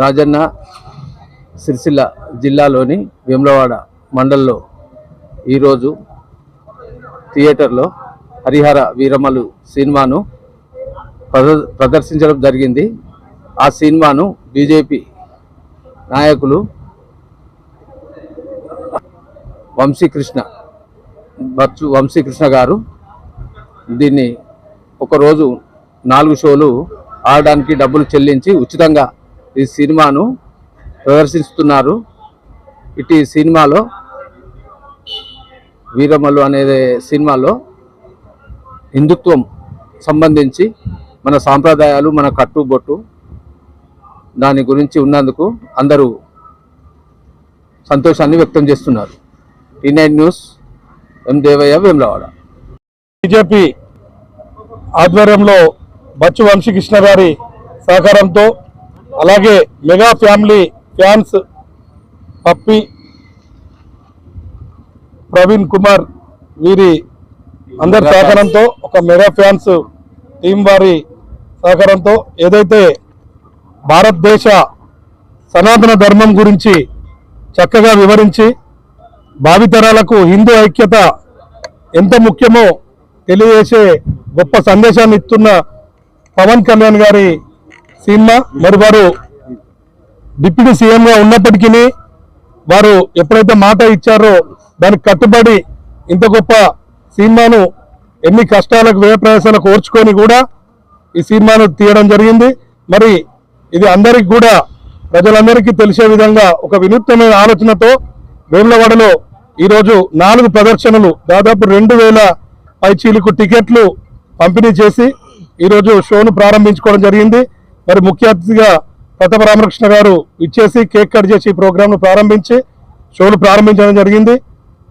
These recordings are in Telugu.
రాజన్న సిరిసిల్ల జిల్లాలోని వేములవాడ మండలంలో ఈరోజు థియేటర్లో హరిహర వీరమలు సినిమాను ప్రదర్శించడం జరిగింది. ఆ సినిమాను బీజేపీ నాయకులు వంశీకృష్ణ గారు దీన్ని ఒకరోజు 4 షోలు ఆడడానికి డబ్బులు చెల్లించి ఉచితంగా ఈ సినిమాను ప్రదర్శిస్తున్నారు. ఇటు సినిమాలో వీరమల్లు అనే సినిమాలో హిందుత్వం సంబంధించి మన సాంప్రదాయాలు, మన కట్టుబొట్టు దాని గురించి ఉన్నందుకు అందరూ సంతోషాన్ని వ్యక్తం చేస్తున్నారు. T9 న్యూస్, ఎం దేవయ్య, వేములవాడ. బీజేపీ ఆధ్వర్యంలో బచ్చు వంశీకృష్ణ గారి సహకారంతో, అలాగే మెగా ఫ్యామిలీ ఫ్యాన్స్ పప్పి, ప్రవీణ్ కుమార్ వీరి అందరి సహకారంతో, ఒక మెగా ఫ్యాన్స్ టీం వారి సహకారంతో ఏదైతే భారతదేశ సనాతన ధర్మం గురించి చక్కగా వివరించి భావితరాలకు హిందూ ఐక్యత ఎంత ముఖ్యమో తెలియజేసే గొప్ప సందేశాన్ని ఇస్తున్న పవన్ కళ్యాణ్ గారి సినిమా. మరి వారు డిప్యూటీ సీఎంగా ఉన్నప్పటికీ వారు ఎప్పుడైతే మాట ఇచ్చారో దానికి కట్టుబడి ఇంత గొప్ప సినిమాను ఎన్ని కష్టాలకు వ్యయ ప్రయాసాలకు ఓర్చుకొని కూడా ఈ సినిమాను తీయడం జరిగింది. మరి ఇది అందరికి కూడా, ప్రజలందరికీ తెలిసే విధంగా ఒక వినూత్నమైన ఆలోచనతో వేములవాడలో ఈరోజు 4 ప్రదర్శనలు, దాదాపు 2000 పైచీలకు టికెట్లు పంపిణీ చేసి ఈరోజు షోను ప్రారంభించుకోవడం జరిగింది. మరి ముఖ్య అతిథిగా ప్రతాప రామకృష్ణ గారు ఇచ్చేసి కేక్ కట్ చేసి ప్రోగ్రాంను ప్రారంభించి షోను ప్రారంభించడం జరిగింది.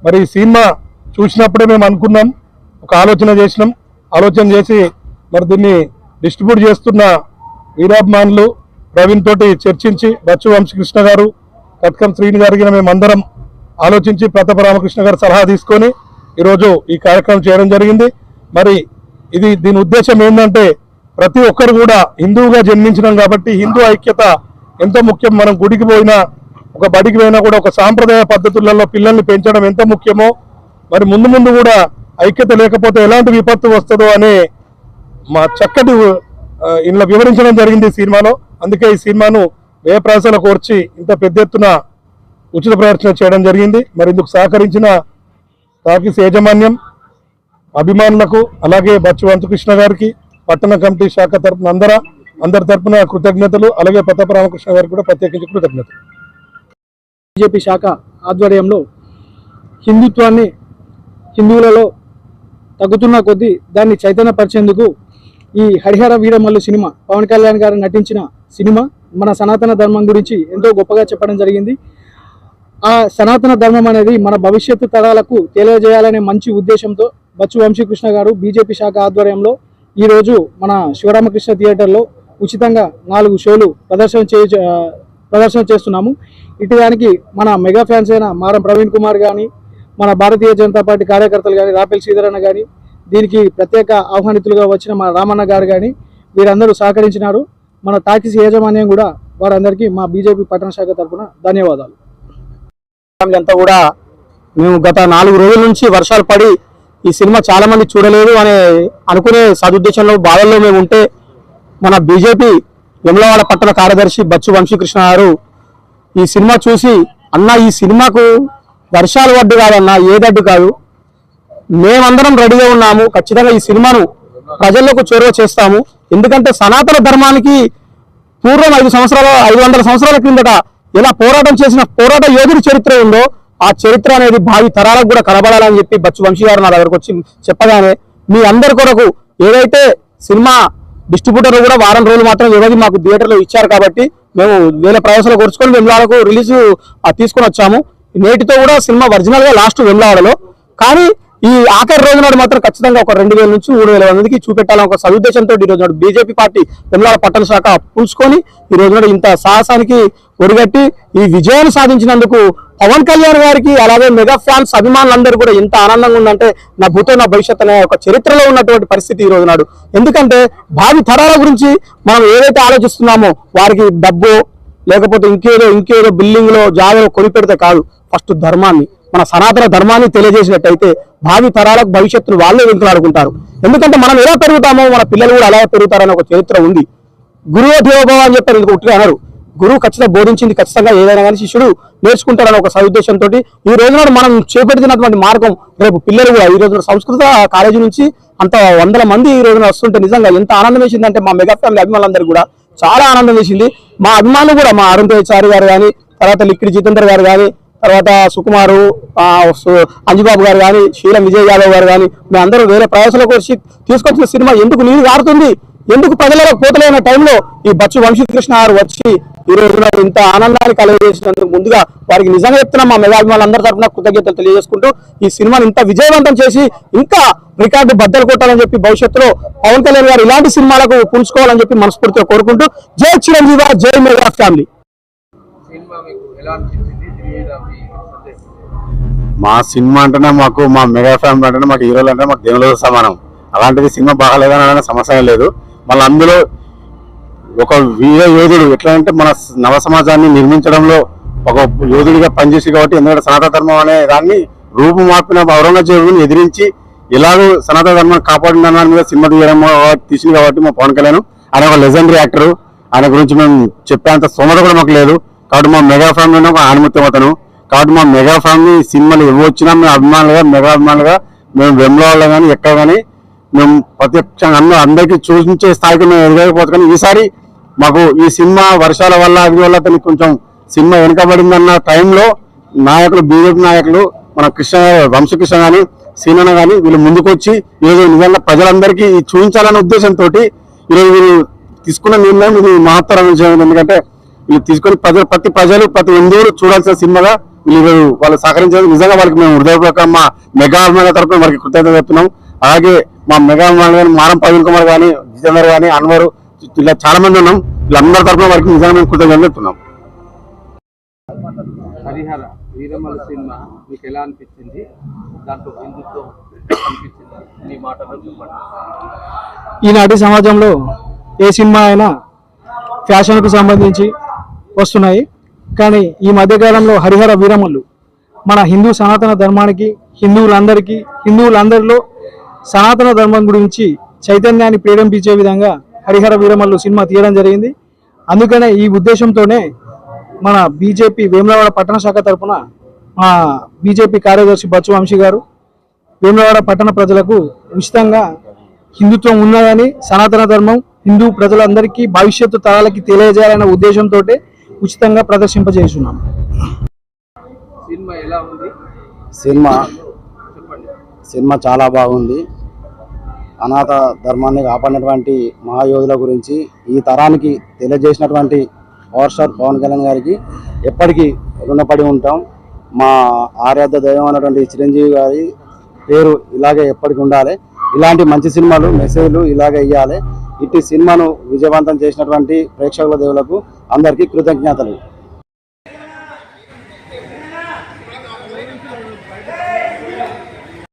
మరి ఈ సినిమా చూసినప్పుడే మేము అనుకున్నాం, ఒక ఆలోచన చేసి మరి దీన్ని డిస్ట్రిబ్యూట్ చేస్తున్న వీరాభిమానులు ప్రవీణ్ తోటి చర్చించి, బచ్చు వంశీకృష్ణ గారు, కట్కం శ్రీని గారికి మేమందరం ఆలోచించి ప్రతాప రామకృష్ణ గారు సలహా తీసుకొని ఈరోజు ఈ కార్యక్రమం చేయడం జరిగింది. మరి దీని ఉద్దేశం ఏంటంటే, ప్రతి ఒక్కరు కూడా హిందువుగా జన్మించినాం కాబట్టి హిందూ ఐక్యత ఎంతో ముఖ్యం. మనం గుడికి పోయినా, ఒక బడికి పోయినా కూడా ఒక సాంప్రదాయ పద్ధతులలో పిల్లల్ని పెంచడం ఎంత ముఖ్యమో, మరి ముందు కూడా ఐక్యత లేకపోతే ఎలాంటి విపత్తు వస్తుందో అనే మా చక్కటి ఇలా వివరించడం జరిగింది ఈ సినిమాలో. అందుకే ఈ సినిమాను వ్యయ ప్రయాసాలకు కోర్చి ఇంత పెద్ద ఎత్తున ఉచిత ప్రదర్శన చేయడం జరిగింది. మరి ఇందుకు సహకరించిన టాకీస్ యాజమాన్యం, అభిమానులకు, అలాగే బచ్చు వంశీకృష్ణ గారికి, పట్టణ కమిటీ శాఖ తరఫున అందరి తరఫున కృతజ్ఞతలు. అలాగే ప్రతాప రామకృష్ణ గారికి కూడా ప్రత్యేకించి కృతజ్ఞతలు. బీజేపీ శాఖ ఆధ్వర్యంలో హిందుత్వాన్ని హిందువులలో తగ్గుతున్న కొద్దీ దాన్ని చైతన్యపరిచేందుకు ఈ హరిహర వీరమల్లు సినిమా, పవన్ కళ్యాణ్ గారు నటించిన సినిమా మన సనాతన ధర్మం గురించి ఎంతో గొప్పగా చెప్పడం జరిగింది. ఆ సనాతన ధర్మం అనేది మన భవిష్యత్తు తరాలకు తెలియజేయాలనే మంచి ఉద్దేశంతో బచ్చు వంశీకృష్ణ గారు బీజేపీ శాఖ ఆధ్వర్యంలో ఈరోజు మన శివరామకృష్ణ థియేటర్లో ఉచితంగా 4 షోలు ప్రదర్శన చేస్తున్నాము. ఇటుదానికి మన మెగా ఫ్యాన్స్ అయిన మారం ప్రవీణ్ కుమార్ కానీ, మన భారతీయ జనతా పార్టీ కార్యకర్తలు కానీ, రాపెల్ శ్రీధరన్న కానీ, దీనికి ప్రత్యేక ఆహ్వానితులుగా వచ్చిన మన రామన్న గారు కానీ వీరందరూ సహకరించినారు. మన టాకీస్ యాజమాన్యం కూడా వారందరికీ మా బీజేపీ పట్టణ శాఖ తరఫున ధన్యవాదాలు. అంతా కూడా మేము గత 4 రోజుల నుంచి వర్షాలు పడి ఈ సినిమా చాలా మంది చూడలేదు అనే అనుకునే సదుద్దేశంలో బాధల్లో మేము ఉంటే, మన బీజేపీ వేములవాడ పట్టణ కార్యదర్శి బచ్చు వంశీకృష్ణ గారు ఈ సినిమా చూసి, అన్న ఈ సినిమాకు వర్షాలు వడ్డు కాదన్నా, ఏదడ్డు కాదు, మేమందరం రెడీగా ఉన్నాము, ఖచ్చితంగా ఈ సినిమాను ప్రజల్లోకి చేరువ చేస్తాము. ఎందుకంటే సనాతన ధర్మానికి పూర్వం 500 సంవత్సరాల కిందట ఎలా పోరాటం చేసిన పోరాట యోధుడి చరిత్ర ఉందో ఆ చరిత్ర అనేది భావి తరాలకు కూడా కనబడాలని చెప్పి బచ్చు వంశీ గారు నా దగ్గరకు వచ్చి చెప్పగానే, మీ అందరి కొరకు ఏదైతే సినిమా డిస్ట్రిబ్యూటర్లు కూడా వారం రోజులు మాత్రం వ్యవధి మాకు థియేటర్లో ఇచ్చారు కాబట్టి మేము వేల ప్రయాసాలు కొరుచుకొని వెమ్లాడకు రిలీజ్ తీసుకొని వచ్చాము. నేటితో కూడా సినిమా ఒరిజినల్ గా లాస్ట్ వెమ్లాడలో, కానీ ఈ ఆఖరి రోజు నాడు మాత్రం ఖచ్చితంగా ఒక 2000 నుంచి 3000 మందికి చూపెట్టాలని ఒక సదుద్దేశంతో ఈ రోజు నాడు బీజేపీ పార్టీ వేములవాడ పట్టణ శాఖ పూల్చుకొని ఈ రోజు నాడు ఇంత సాహసానికి ఒడిగట్టి ఈ విజయాన్ని సాధించినందుకు పవన్ కళ్యాణ్ గారికి, అలాగే మెగా ఫ్యాన్స్ అభిమానులందరూ కూడా ఎంత ఆనందంగా ఉందంటే, నా భూతో నా భవిష్యత్ అనే ఒక చరిత్రలో ఉన్నటువంటి పరిస్థితి ఈ రోజు నాడు. ఎందుకంటే భావి తరాల గురించి మనం ఏదైతే ఆలోచిస్తున్నామో, వారికి డబ్బు లేకపోతే ఇంకేదో బిల్డింగ్ లో జాగాలో కొని పెడితే కాదు. ఫస్ట్ ధర్మాన్ని, మన సనాతన ధర్మాన్ని తెలియజేసినట్టయితే భావి తరాలకు భవిష్యత్తును వాళ్ళే వెంకలాడుకుంటారు. ఎందుకంటే మనం ఎలా పెరుగుతామో మన పిల్లలు కూడా అలాగే పెరుగుతారని ఒక చరిత్ర ఉంది. గురువు దేవోభవ అని చెప్పారు, ఇంకొకటి ఉట్టిగా అన్నారు. గురువు ఖచ్చితంగా బోధించింది ఖచ్చితంగా ఏదైనా కానీ శిష్యుడు నేర్చుకుంటారని ఒక సదుద్దేశంతో ఈ రోజున మనం చేపడుతున్నటువంటి మార్గం రేపు పిల్లలు కూడా ఈ రోజున సంస్కృత కాలేజీ నుంచి అంత 100 మంది ఈ రోజున వస్తుంటే నిజంగా ఎంత ఆనందం వేసిందంటే మా మెగా ఫ్యామిలీ అభిమానులందరికీ కూడా చాలా ఆనందం వేసింది. మా అభిమానులు కూడా మా అరుణ్ గారు కానీ, తర్వాత లిక్కిడి జితేందర్ గారు కానీ, తర్వాత సుకుమారు అంజుబాబు గారు కానీ, శీలం విజయ్ యాదవ్ గారు కానీ, మేము అందరూ వేరే ప్రయాసాలకు వచ్చి తీసుకొచ్చిన సినిమా ఎందుకు నీరు కారుతుంది, ఎందుకు ప్రజలకు పోతలేని టైంలో ఈ బచ్చు వంశీకృష్ణ గారు వచ్చి ఈ రోజున ఇంత ఆనందాన్ని కలుగజేసినందుకు ముందుగా వారికి నిజంగా చెప్తున్నాం మా మెగాభిమానులు అందరి తరఫున కృతజ్ఞతలు తెలియజేసుకుంటూ ఈ సినిమాని ఇంత విజయవంతం చేసి ఇంకా రికార్డు బద్దలు కొట్టాలని చెప్పి భవిష్యత్తులో పవన్ కళ్యాణ్ గారు ఇలాంటి సినిమాలకు పుంజుకోవాలని చెప్పి మనస్ఫూర్తిగా కోరుకుంటూ జై చిరంజీవి, జై మెగా ఫ్యామిలీ. మా సినిమా అంటేనే మాకు, మా మెగా ఫ్యామిలీ అంటేనే మాకు హీరోలు అంటే మాకు దేవులతో సమానం. అలాంటిది సినిమా బాగాలేదని సమస్య లేదు. మళ్ళీ అందులో ఒక వీర యోధుడు ఎట్లా అంటే మన నవ సమాజాన్ని నిర్మించడంలో ఒక యోధుడిగా పనిచేసి కాబట్టి, ఎందుకంటే సనాతన ధర్మం అనే దాన్ని రూపు మార్పిన ఔరంగజేబుని ఎదిరించి ఎలాగో సనాతన ధర్మాన్ని కాపాడిన దాని మీద సినిమా తీసింది కాబట్టి మా పవన్ కళ్యాణ్ ఆయన ఒక లెజెండరీ యాక్టర్. ఆయన గురించి మేము చెప్పేంత స్తోమత కూడా మాకు లేదు. కాబట్టి మా మెగా ఫ్యామిలీ ఒక ఆనుమత్యమతను. కాబట్టి మా మెగా ఫ్యామిలీ సినిమాలు ఎవరు వచ్చినా మేము అభిమానులుగా, మెగా అభిమానులుగా మేము వెమ్లవాడలో కానీ ఎక్కడ కానీ మేము ప్రత్యక్షంగా అందరికీ చూపించే స్థాయికి మేము ఎదగకపోతే, కానీ ఈసారి మాకు ఈ సినిమా వర్షాల వల్ల అది వల్ల కొంచెం సినిమా వెనుకబడిందన్న టైంలో నాయకులు, బీజేపీ నాయకులు, మన వంశకృష్ణ కానీ, సీనన్న కానీ వీళ్ళు ముందుకు వచ్చి ఈరోజు నిజంగా ప్రజలందరికీ చూపించాలనే ఉద్దేశంతో ఈరోజు వీళ్ళు తీసుకున్న నిర్ణయం ఇది మహత్తర విషయం. ఎందుకంటే వీళ్ళు తీసుకొని ప్రతి హిందువులు చూడాల్సిన సినిమాగా వీళ్ళు వాళ్ళు సహకరించారు. నిజంగా వాళ్ళకి మేము హృదయపూర్వక మా మెగా అభిమానుల తరఫున వారికి కృతజ్ఞత చెప్తున్నాం. అలాగే మా మెగా అభిమానులు కానీ, మారం ప్రవీణ్ కుమార్ కానీ, జితేందర్ కానీ, అన్వర్ ఇలా చాలా మంది ఉన్నాం. వీళ్ళందరి తరఫున వారికి నిజంగా మేము కృతజ్ఞత చెప్తున్నాం. హరిహర వీరమల్లు సినిమా మీకు ఎలా అనిపించింది? దాంట్లో హిందుత్వం అనిపించింది నీ మాటలో చెప్పండి. ఈనాటి సమాజంలో ఏ సినిమా అయినా ఫ్యాషన్కు సంబంధించి వస్తున్నాయి, కానీ ఈ మధ్యకాలంలో హరిహర వీరమల్లు మన హిందూ సనాతన ధర్మానికి, హిందువులందరిలో సనాతన ధర్మం గురించి చైతన్యాన్ని ప్రేరేపించే విధంగా హరిహర వీరమల్లు సినిమా తీయడం జరిగింది. అందుకనే ఈ ఉద్దేశంతోనే మన బీజేపీ వేములవాడ పట్టణ శాఖ తరఫున మా బీజేపీ కార్యదర్శి బచ్చు వంశీ గారు వేములవాడ పట్టణ ప్రజలకు ఉచితంగా హిందుత్వం ఉన్నదని, సనాతన ధర్మం హిందూ ప్రజలందరికీ భవిష్యత్తు తరాలకి తెలియజేయాలనే ఉద్దేశంతో ఉచితంగా ప్రదర్శింపజేస్తున్నాం. సినిమా ఎలా ఉంది? సినిమా చాలా బాగుంది. అనాథ ధర్మాన్ని కాపాడినటువంటి మహాయోధుల గురించి ఈ తరానికి తెలియజేసినటువంటి పవర్ స్టార్ పవన్ కళ్యాణ్ గారికి ఎప్పటికీ రుణపడి ఉంటాం. మా ఆరాధ్య దైవం అన్నటువంటి చిరంజీవి గారి పేరు ఇలాగే ఎప్పటికి ఉండాలి. ఇలాంటి మంచి సినిమాలు, మెసేజ్లు ఇలాగే ఇవ్వాలి. ఇట్టి సినిమాను విజయవంతం చేసినటువంటి ప్రేక్షకుల దేవులకు అందరికీ కృతజ్ఞతలు.